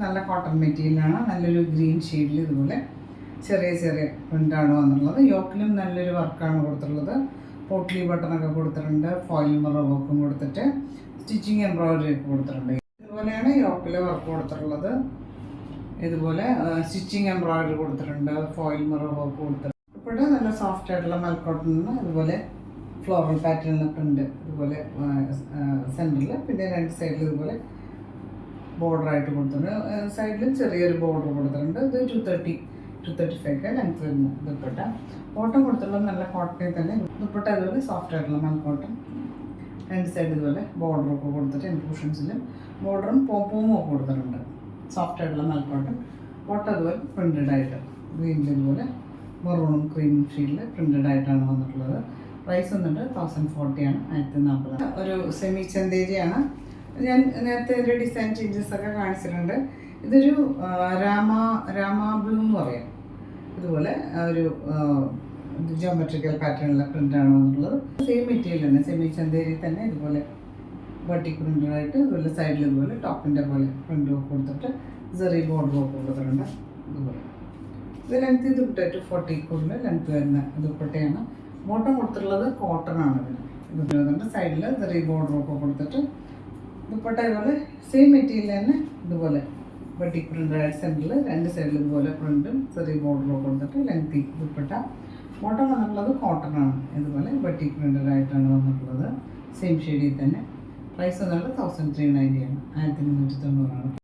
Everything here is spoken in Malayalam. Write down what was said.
നല്ല കോട്ടൺ മെറ്റീരിയലാണ്. നല്ലൊരു ഗ്രീൻ ഷെയ്ഡിൽ ഇതുപോലെ ചെറിയ ചെറിയ പ്രിൻ്റാണ് വന്നിട്ടുള്ളത്. യോക്കിലും നല്ലൊരു വർക്കാണ് കൊടുത്തിട്ടുള്ളത്. പോട്ട്ലി ബട്ടണൊക്കെ കൊടുത്തിട്ടുണ്ട്. ഫോയിൽ മിറർ വർക്കും കൊടുത്തിട്ട് സ്റ്റിച്ചിങ് എംബ്രോയിഡറി ഒക്കെ കൊടുത്തിട്ടുണ്ട്. ഇതുപോലെയാണ് യോക്കിൽ വർക്ക് കൊടുത്തിട്ടുള്ളത്. ഇതുപോലെ സ്റ്റിച്ചിങ് എംബ്രോയിഡറി കൊടുത്തിട്ടുണ്ട്. ഫോയിൽ മിറർ വർക്ക് കൊടുത്തിട്ടുണ്ട്. ഇപ്പോൾ നല്ല സോഫ്റ്റ് ആയിട്ടുള്ള മൽക്കോട്ടണിന് ഇതുപോലെ ഫ്ലോറൽ പാറ്റേണിലൊക്കെ ഉണ്ട്. ഇതുപോലെ സെൻറ്ററിൽ, പിന്നെ രണ്ട് സൈഡിൽ ഇതുപോലെ ബോർഡറായിട്ട് കൊടുത്തിട്ടുണ്ട്. സൈഡിൽ ചെറിയൊരു ബോർഡർ കൊടുത്തിട്ടുണ്ട്. ഇത് 235 ലെങ്ത് വരുന്നു. ദുപ്പട്ട കോട്ടൺ കൊടുത്തിട്ടുള്ളത് നല്ല കോട്ടണിൽ തന്നെ. ദുപ്പട്ട ഇതുപോലെ സോഫ്റ്റ് ആയിട്ടുള്ള മൽക്കോട്ടൺ. രണ്ട് സൈഡ് ഇതുപോലെ ബോർഡറൊക്കെ കൊടുത്തിട്ട് ഇൻക്ലൂഷൻസിലും ബോർഡറും പോപ്പും ഒക്കെ കൊടുത്തിട്ടുണ്ട്. സോഫ്റ്റ് ആയിട്ടുള്ള മൽക്കോട്ടൺ. കോട്ടൺ അതുപോലെ പ്രിൻറ്റഡ് ആയിട്ട് ഗ്രീനിൽ ഇതുപോലെ മെറൂണും ക്രീമും ഷെയ്ഡിൽ പ്രിൻറ്റഡ് ആയിട്ടാണ് വന്നിട്ടുള്ളത്. പ്രൈസ് വന്നിട്ട് 1040 ആണ്, 1040. ഒരു സെമി ചന്തേരിയാണ്. ഞാൻ നേരത്തെ ഇതിൻ്റെ ഡിസൈൻ ചേഞ്ചസ് ഒക്കെ കാണിച്ചിട്ടുണ്ട്. ഇതൊരു രാമ ബ്ലൂ എന്ന് പറയാം. ഇതുപോലെ ഒരു ജിയോമെട്രിക്കൽ പാറ്റേണിലെ പ്രിൻ്റാണ് വന്നിട്ടുള്ളത്. സെയിം മെറ്റീരിയൽ തന്നെ, സെമി ചന്തേരി തന്നെ. ഇതുപോലെ ബട്ടിക് പ്രിൻ്റഡായിട്ട് ഇതുപോലെ സൈഡിൽ ഇതുപോലെ ടോപ്പിൻ്റെ പോലെ പ്രിൻ്റ് ഒക്കെ കൊടുത്തിട്ട് സെറി ബോർഡർ ഒക്കെ കൊടുത്തിട്ടുണ്ട്. ഇതുപോലെ ഇത് ലെങ്ത് ദുപ്പട്ട 240 കൂടുതൽ ലെങ്ത് വരുന്ന ദുപ്പട്ടയാണ്. ബോട്ടം കൊടുത്തിട്ടുള്ളത് കോട്ടൺ ആണ്. ഇതിന് സൈഡിൽ സെറി ബോർഡർ ഒക്കെ കൊടുത്തിട്ട് ദുപ്പട്ട ഇതുപോലെ സെയിം മെറ്റീരിയൽ തന്നെ ഇതുപോലെ ബട്ടിക് പ്രിൻ്റഡ് സെൻറ്ററിൽ രണ്ട് സൈഡിൽ ഇതുപോലെ പ്രിൻറ്റും സെറി ബോർഡറും ഒക്കെ കൊടുത്തിട്ട് ലെങ്തി ദുപ്പട്ട. ബോട്ടം വന്നിട്ടുള്ളത് കോട്ടൺ ആണ്. ഇതുപോലെ ബട്ടിക് പ്രിൻ്റഡ് ആയിട്ടാണ് വന്നിട്ടുള്ളത്. സെയിം ഷെയ്ഡിൽ തന്നെ. പ്രൈസ് വന്നിട്ടുള്ളത് 1390 ആണ്, 1390 ആണ്.